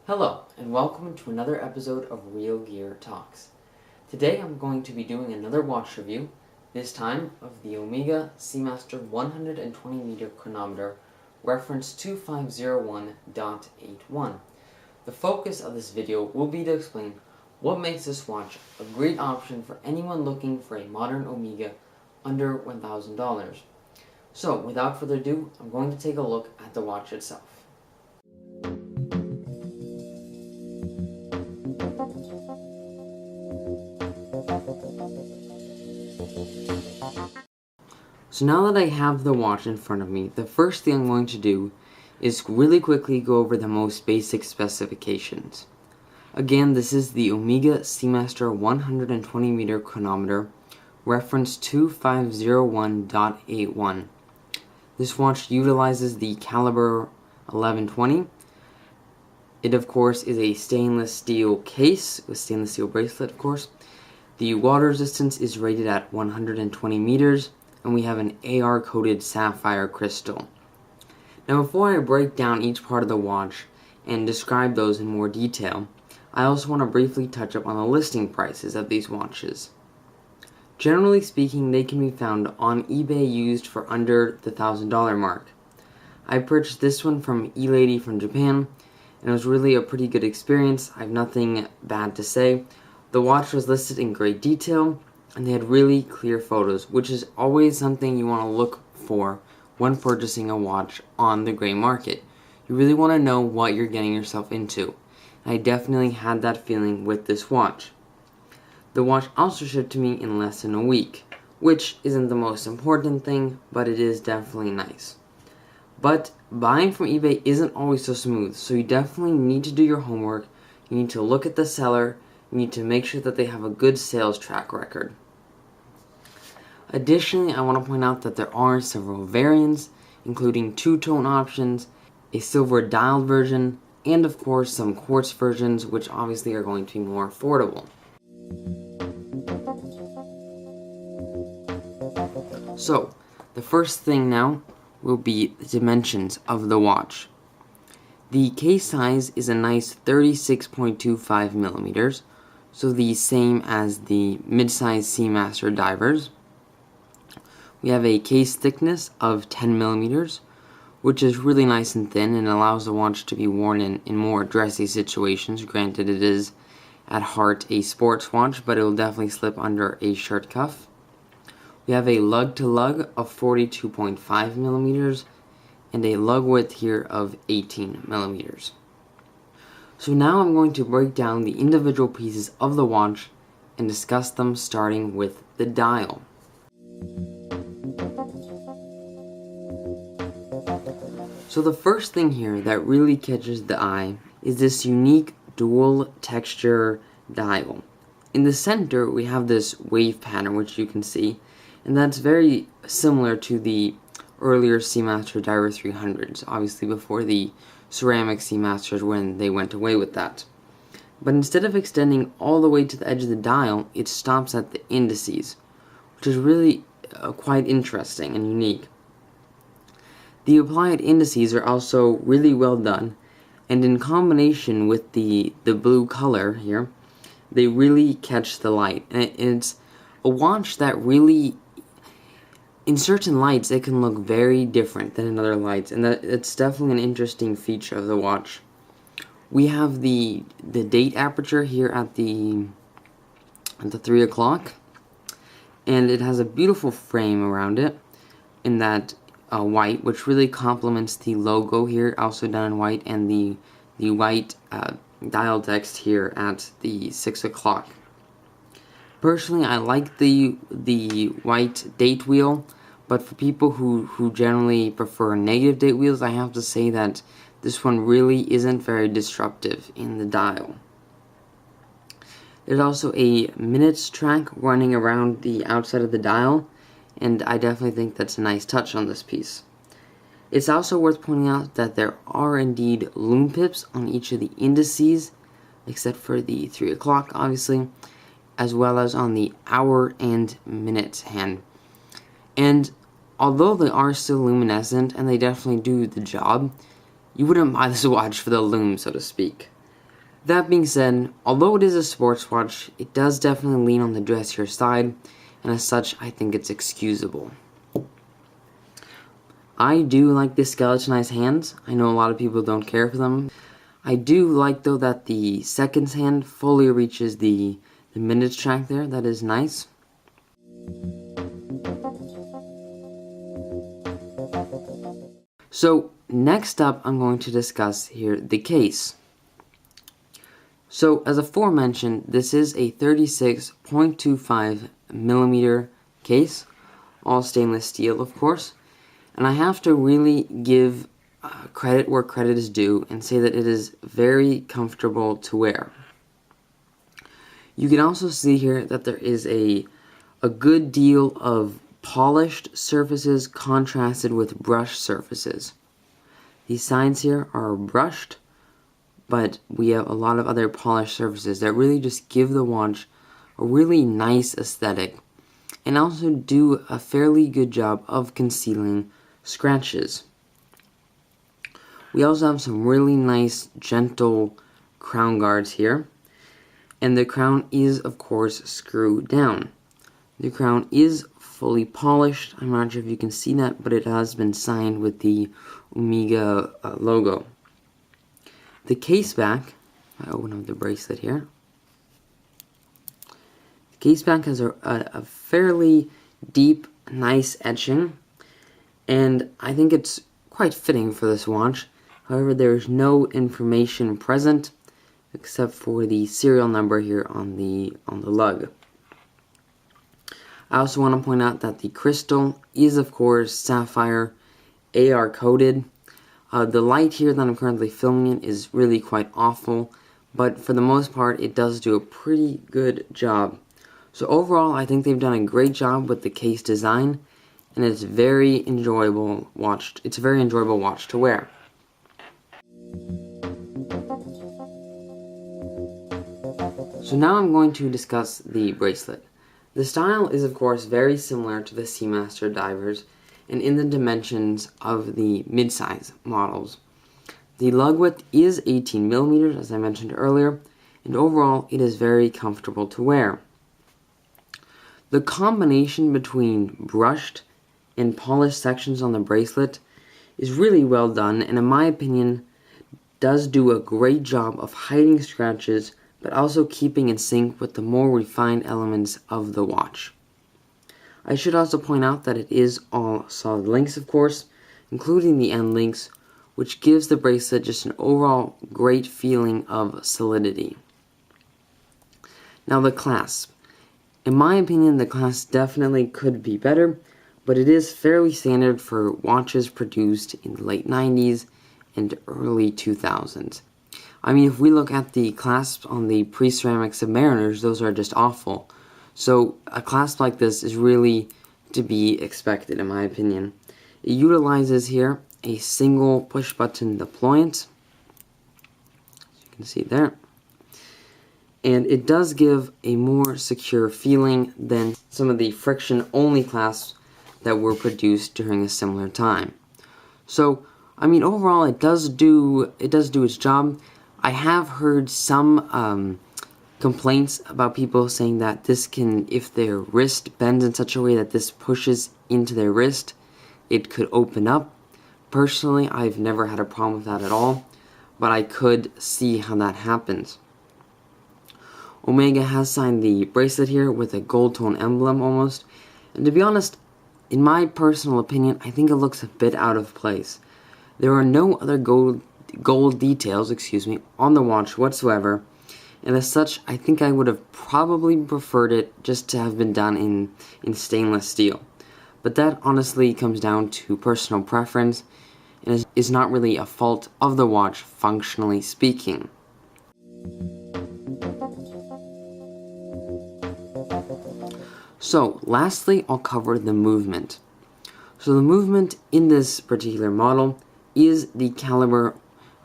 Hello, and welcome to another episode of Real Gear Talks. Today I'm going to be doing another watch review, this time of the Omega Seamaster 120m Chronometer, reference 2501.81. The focus of this video will be to explain what makes this watch a great option for anyone looking for a modern Omega under $1,000. So, without further ado, I'm going to take a look at the watch itself. So now that I have the watch in front of me, the first thing I'm going to do is really quickly go over the most basic specifications. Again, this is the Omega Seamaster 120m Chronometer, reference 2501.81. This watch utilizes the Calibre 1120. It, of course, is a stainless steel case with stainless steel bracelet, of course. The water resistance is rated at 120 meters, and we have an AR-coated sapphire crystal. Now, before I break down each part of the watch and describe those in more detail, I also want to briefly touch up on the listing prices of these watches. Generally speaking, they can be found on eBay used for under the $1,000 mark. I purchased this one from eLady from Japan, and it was really a pretty good experience. I have nothing bad to say. The watch was listed in great detail, and they had really clear photos, which is always something you want to look for when purchasing a watch on the gray market. You really want to know what you're getting yourself into. I definitely had that feeling with this watch. The watch also shipped to me in less than a week, which isn't the most important thing, but it is definitely nice. But buying from eBay isn't always so smooth, so you definitely need to do your homework. You need to look at the seller. You need to make sure that they have a good sales track record. Additionally, I want to point out that there are several variants, including two-tone options, a silver dialed version, and of course some quartz versions, which obviously are going to be more affordable. So, the first thing now will be the dimensions of the watch. The case size is a nice 36.25 millimeters, so the same as the mid-size Seamaster divers. We have a case thickness of 10 millimeters, which is really nice and thin and allows the watch to be worn in more dressy situations. Granted, it is at heart a sports watch, but it will definitely slip under a shirt cuff. We have a lug-to-lug of 42.5 millimeters and a lug width here of 18 millimeters. So now I'm going to break down the individual pieces of the watch and discuss them, starting with the dial. So the first thing here that really catches the eye is this unique dual texture dial. In the center we have this wave pattern, which you can see, and that's very similar to the earlier Seamaster Diver 300s, obviously before the ceramic Seamasters when they went away with that. But instead of extending all the way to the edge of the dial, it stops at the indices, which is really quite interesting and unique. The applied indices are also really well done, and in combination with the blue color here, they really catch the light. And it's a watch that really, in certain lights, it can look very different than in other lights, and it's definitely an interesting feature of the watch. We have the date aperture here at the 3 o'clock, and it has a beautiful frame around it in that white, which really complements the logo here, also done in white, and the white dial text here at the 6 o'clock. Personally, I like the white date wheel, but for people who generally prefer negative date wheels, I have to say that this one really isn't very disruptive in the dial. There's also a minutes track running around the outside of the dial, and I definitely think that's a nice touch on this piece. It's also worth pointing out that there are indeed lume pips on each of the indices, except for the 3 o'clock, obviously, as well as on the hour and minute hand. And although they are still luminescent, and they definitely do the job, you wouldn't buy this watch for the lume, so to speak. That being said, although it is a sports watch, it does definitely lean on the dressier side, and as such, I think it's excusable. I do like the skeletonized hands. I know a lot of people don't care for them. I do like, though, that the seconds hand fully reaches the minutes track there. That is nice. So, next up, I'm going to discuss here the case. So, as aforementioned, this is a 36.25mm case, all stainless steel, of course, and I have to really give credit where credit is due and say that it is very comfortable to wear. You can also see here that there is a good deal of polished surfaces contrasted with brushed surfaces. These sides here are brushed, but we have a lot of other polished surfaces that really just give the watch a really nice aesthetic and also do a fairly good job of concealing scratches. We also have some really nice gentle crown guards here, and the crown is of course screwed down. The crown is fully polished. I'm not sure if you can see that, but it has been signed with the Omega logo. The case back, I open up the bracelet here. The case back has a fairly deep, nice etching, and I think it's quite fitting for this watch. However, there is no information present except for the serial number here on the lug. I also want to point out that the crystal is, of course, sapphire AR coated. The light here that I'm currently filming in is really quite awful, but for the most part, it does do a pretty good job. So overall, I think they've done a great job with the case design, and it's very enjoyable watch. It's a very enjoyable watch to wear. So now I'm going to discuss the bracelet. The style is of course very similar to the Seamaster divers and in the dimensions of the mid-size models. The lug width is 18mm, as I mentioned earlier, and overall it is very comfortable to wear. The combination between brushed and polished sections on the bracelet is really well done, and in my opinion does do a great job of hiding scratches but also keeping in sync with the more refined elements of the watch. I should also point out that it is all solid links, of course, including the end links, which gives the bracelet just an overall great feeling of solidity. Now the clasp. In my opinion, the clasp definitely could be better, but it is fairly standard for watches produced in the late 90s and early 2000s. I mean, if we look at the clasps on the pre-ceramic Submariners, those are just awful. So a clasp like this is really to be expected, in my opinion. It utilizes here a single push-button deployant, as you can see there. And it does give a more secure feeling than some of the friction-only clasps that were produced during a similar time. So, I mean, overall, it does do its job. I have heard some complaints about people saying that this can, if their wrist bends in such a way that this pushes into their wrist, it could open up. Personally, I've never had a problem with that at all, but I could see how that happens. Omega has signed the bracelet here with a gold tone emblem almost, and to be honest, in my personal opinion, I think it looks a bit out of place. There are no other gold details, on the watch whatsoever, and as such, I think I would have probably preferred it just to have been done in stainless steel. But that honestly comes down to personal preference, and is not really a fault of the watch, functionally speaking. So, lastly, I'll cover the movement. So the movement in this particular model is the Calibre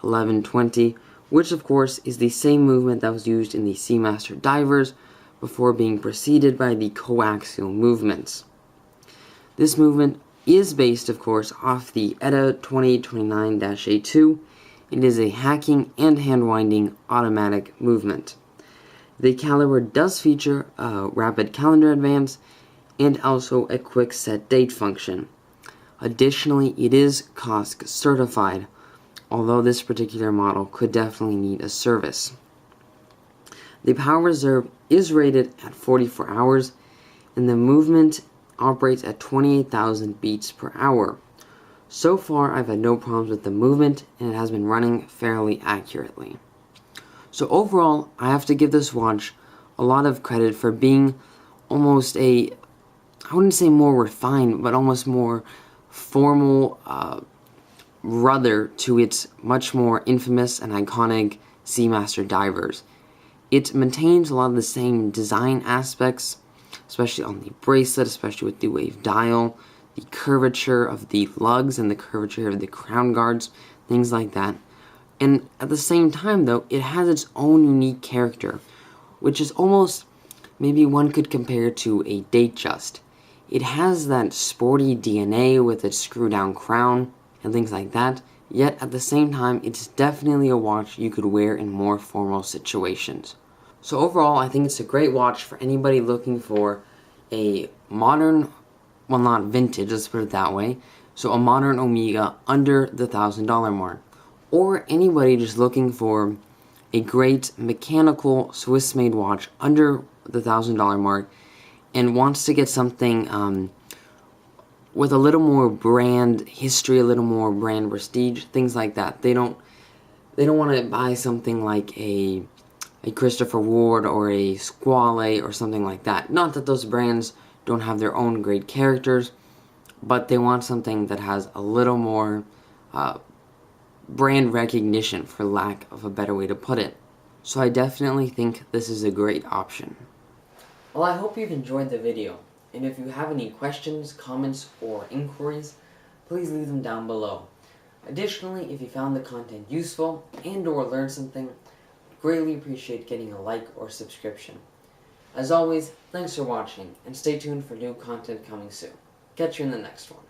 1120, which of course is the same movement that was used in the Seamaster divers before being preceded by the coaxial movements. This movement is based, of course, off the ETA 2829-A2 It is a hacking and hand-winding automatic movement. The Calibre does feature a rapid calendar advance and also a quick set date function. Additionally, it is COSC certified, although this particular model could definitely need a service. The power reserve is rated at 44 hours, and the movement operates at 28,000 beats per hour. So far, I've had no problems with the movement, and it has been running fairly accurately. So overall, I have to give this watch a lot of credit for being almost I wouldn't say more refined, but almost more formal brother to its much more infamous and iconic Seamaster divers. It maintains a lot of the same design aspects, especially on the bracelet, especially with the wave dial, the curvature of the lugs and the curvature of the crown guards, things like that. And at the same time, though, it has its own unique character, which is almost, maybe one could compare to a Datejust. It has that sporty DNA with its screw-down crown and things like that, yet at the same time, it's definitely a watch you could wear in more formal situations. So overall, I think it's a great watch for anybody looking for a modern, well, not vintage, let's put it that way, so a modern Omega under the $1,000 mark. Or anybody just looking for a great mechanical Swiss-made watch under the $1,000 mark and wants to get something with a little more brand history, a little more brand prestige, things like that. They don't want to buy something like a Christopher Ward or a Squale or something like that. Not that those brands don't have their own great characters, but they want something that has a little more brand recognition, for lack of a better way to put it. So I definitely think this is a great option. Well, I hope you've enjoyed the video, and if you have any questions, comments, or inquiries, please leave them down below. Additionally, if you found the content useful and or learned something, I'd greatly appreciate getting a like or subscription. As always, thanks for watching, and stay tuned for new content coming soon. Catch you in the next one.